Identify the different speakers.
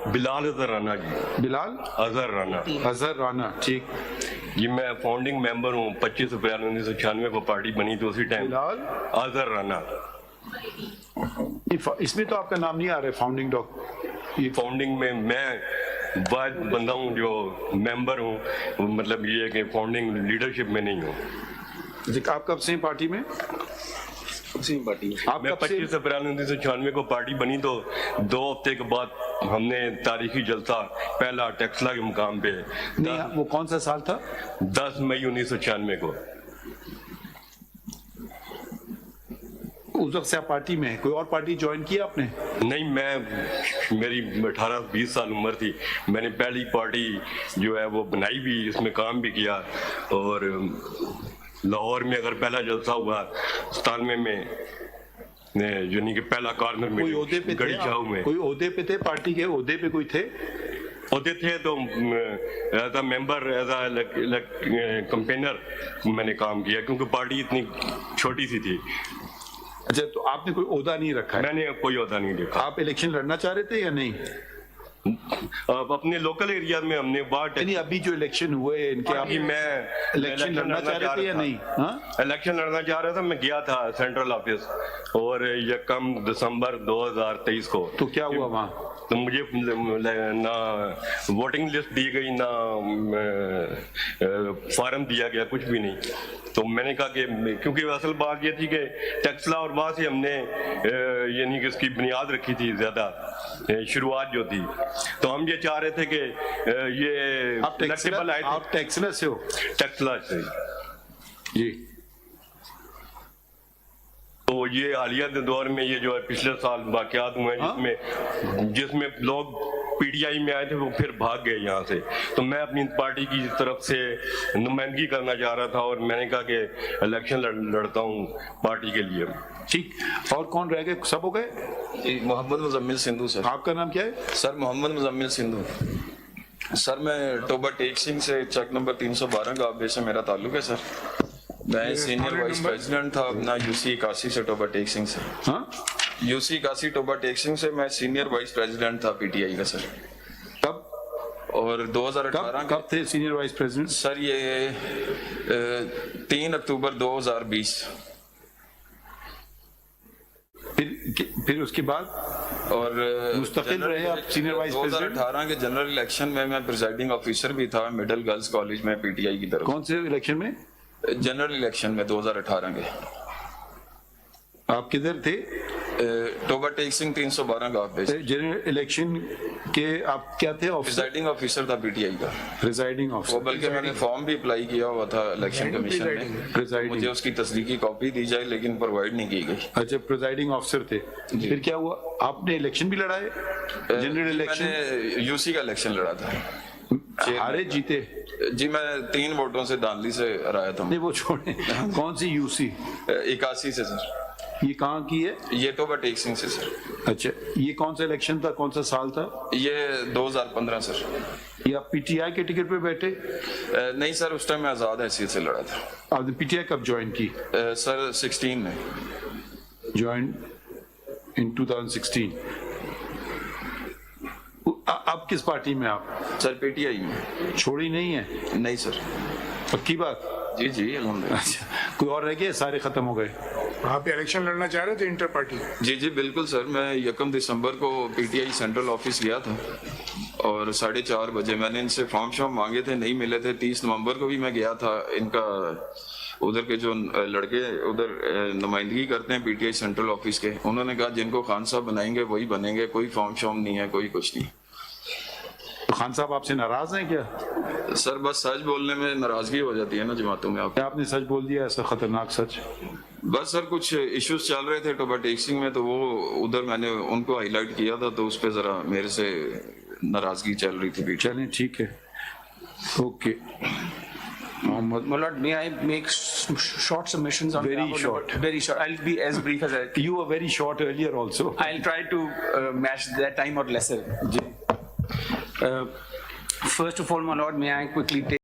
Speaker 1: बिलाल अजहर राना जी।
Speaker 2: बिलाल
Speaker 1: अजहर राना।
Speaker 2: अजहर राना, ठीक।
Speaker 1: जी मैं founding member हूँ। 25 अप्रैल 1996 को पार्टी बनी तो उसी टाइम
Speaker 2: बिलाल
Speaker 1: अजहर राना।
Speaker 2: इसमें तो आपका नाम नहीं आ रहा है फाउंडिंग डॉक्टर।
Speaker 1: फाउंडिंग में मैं वाद बंदा हूँ जो मेंबर हूँ, मतलब ये है कि फाउंडिंग लीडरशिप में नहीं हूँ।
Speaker 2: आप कब से हैं पार्टी में? आप
Speaker 1: मैं
Speaker 2: कब से?
Speaker 1: 25 अप्रैल 1996 को पार्टी बनी तो 2 हफ्ते के बाद हमने तारीखी जलसा पहला टेक्सला के मुकाम पे
Speaker 2: नहीं, वो कौन सा साल था?
Speaker 1: 10 मई 1996 को।
Speaker 2: उस वक्त से आप पार्टी में हैं? कोई और पार्टी ज्वाइन की आपने?
Speaker 1: नहीं, मेरी 18-20 साल उम्र थी। मैंने पहली पार्टी जो है वो बनाई भी, इसमें काम भी किया। और लाहौर में अगर पहला जलसा हुआ 97 में, यानी कि पहला कॉर्नर में
Speaker 2: कोई ओहदे पे थे?
Speaker 1: गड़ी चाऊ में
Speaker 2: कोई ओहदे पे थे? पार्टी के ओहदे पे कोई थे?
Speaker 1: होते थे तो as a member, as a campaigner मैंने काम किया, क्योंकि पार्टी इतनी छोटी सी थी।
Speaker 2: अच्छा, तो आपने कोई ओहदा नहीं रखा है?
Speaker 1: मैंने कोई ओहदा नहीं देखा।
Speaker 2: आप इलेक्शन लड़ना चाह रहे थे या नहीं?
Speaker 1: अब अपने लोकल एरिया में हमने वार्ड
Speaker 2: नहीं, अभी जो इलेक्शन हुए इनके, आप
Speaker 1: मैं
Speaker 2: इलेक्शन लड़ना चाह रहे थे या नहीं? हाँ,
Speaker 1: इलेक्शन लड़ना चाह रहा था। मैं गया था सेंट्रल ऑफिस और 1 दिसंबर 2023 को।
Speaker 2: तो क्या हुआ वहाँ?
Speaker 1: तो मुझे ना वोटिंग लिस्ट दी गई, ना फॉर्म दिया गया, कुछ भी नहीं। तो मैंने कहा कि क्योंकि असल बात ये थी कि टेक्सला और वहाँ से हमने यानी कि इसकी बुनियाद रखी थी, ज्यादा शुरुआत जो थी। तो हम ये चाह रहे थे कि ये
Speaker 2: आप टेक्सला से हो?
Speaker 1: टेक्सला से
Speaker 2: जी।
Speaker 1: तो ये हालिया दौर में ये जो है पिछले साल वाकयात हुए हैं जिसमें लोग पीटीआई में आए थे, वो फिर भाग गए यहाँ से। तो मैं अपनी पार्टी की तरफ से नुमाइंदगी करना चाह रहा था और मैंने कहा कि इलेक्शन लड़ता हूँ पार्टी के लिए।
Speaker 2: ठीक। और कौन रह गए? सब हो गए?
Speaker 3: मोहम्मद मुजम्मिल सिंधु सर।
Speaker 2: आपका नाम क्या है?
Speaker 3: सर मोहम्मद मुजम्मिल सिंधु। सर मैं टोबा टेक सिंह से चक नंबर 312 गांव से मेरा ताल्लुक है सर। मैं सीनियर वाइस प्रेसिडेंट था अपना यूसी 81 से टोबा टेक सिंह से।
Speaker 2: हाँ,
Speaker 3: यूसी 81 टोबा टेक सिंह से मैं सीनियर वाइस प्रेसिडेंट था पीटीआई का सर।
Speaker 2: कब?
Speaker 3: और 2018
Speaker 2: कब थे सीनियर वाइस प्रेसिडेंट?
Speaker 3: सर ये 3 अक्टूबर 2020।
Speaker 2: फिर उसके बाद
Speaker 3: और
Speaker 2: मुस्तकिल रहे आप सीनियर वाइस प्रेसिडेंट?
Speaker 3: 2018 के जनरल इलेक्शन में मैं प्रिजाइडिंग ऑफिसर भी था मिडिल गर्ल्स कॉलेज में पीटीआई की तरफ।
Speaker 2: कौन से इलेक्शन में?
Speaker 3: जनरल इलेक्शन में 2018 के।
Speaker 2: आप किधर थे?
Speaker 3: टोबा टेक सिंह 312 गांव पे।
Speaker 2: जनरल इलेक्शन के आप क्या थे?
Speaker 3: प्रिजाइडिंग ऑफिसर था पीटीआई का।
Speaker 2: प्रिजाइडिंग
Speaker 3: वो
Speaker 2: ऑफिसर।
Speaker 3: बल्कि मैंने फॉर्म भी अप्लाई किया हुआ था इलेक्शन कमीशन में।
Speaker 2: प्रिजाइडिंग।
Speaker 3: मुझे उसकी तस्दीकी कॉपी दी जाए लेकिन प्रोवाइड नहीं की गई।
Speaker 2: अच्छा, प्रिजाइडिंग ऑफिसर थे। फिर क्या हुआ? आपने इलेक्शन भी लड़ा है? General election?
Speaker 3: मैंने यूसी का इलेक्शन लड़ा था।
Speaker 2: हारे जीते?
Speaker 3: जी मैं 3 वोटों से दानली से हराया था।
Speaker 2: नहीं, वो छोड़े। कौन सी यूसी?
Speaker 3: 81 से सर।
Speaker 2: ये कहाँ की है?
Speaker 3: ये टोबा टेक सिंह से सर।
Speaker 2: अच्छा, ये कौन सा इलेक्शन था? कौन सा साल था?
Speaker 3: ये 2015 सर।
Speaker 2: ये आप पीटीआई के टिकट पे बैठे?
Speaker 3: नहीं सर, उस टाइम मैं आजाद हैसियत से लड़ा था।
Speaker 2: आपने पीटीआई कब ज्वाइन की?
Speaker 3: सर 16 में।
Speaker 2: Join in 2016। अब किस पार्टी में आप?
Speaker 3: सर पीटीआई में।
Speaker 2: छोड़ी नहीं है?
Speaker 3: नहीं सर।
Speaker 2: पक्की बात?
Speaker 3: जी जी अल्हम्दुलिल्लाह।
Speaker 2: अच्छा, कोई और रह गए? सारे खत्म हो गए?
Speaker 4: आप इलेक्शन लड़ना चाह रहे थे इंटर पार्टी?
Speaker 3: जी जी बिल्कुल सर। मैं 1 दिसंबर को पीटीआई सेंट्रल ऑफिस गया था और 4:30 बजे मैंने इनसे फॉर्म मांगे थे, नहीं मिले थे। 30 नवंबर को भी मैं गया था। इनका उधर के जो लड़के उधर नुमाइंदगी करते हैं पीटीआई सेंट्रल ऑफिस के, उन्होंने कहा जिनको खान साहब बनाएंगे वही बनेंगे, कोई फॉर्म नहीं है, कोई कुछ नहीं।
Speaker 2: तो खान साहब आपसे नाराज हैं क्या?
Speaker 3: सर बस सच बोलने में नाराजगी हो जाती है ना जमातों में।
Speaker 2: आपने सच बोल दिया, ऐसा खतरनाक सच?
Speaker 3: बस सर कुछ इश्यूज चल रहे थे टोबा टेक सिंह में, तो वो उधर मैंने उनको हाईलाइट किया था, तो उस पर जरा मेरे से नाराजगी चल रही थी।
Speaker 2: चलें, ठीक है, okay.
Speaker 5: My lord, may I make short submissions on
Speaker 2: Very
Speaker 5: behalf of the
Speaker 2: short.
Speaker 5: board? Very short. I'll be as brief as I can.
Speaker 2: You were very short earlier also.
Speaker 5: I'll try to match that time or lesser. First of all, my lord, may I quickly take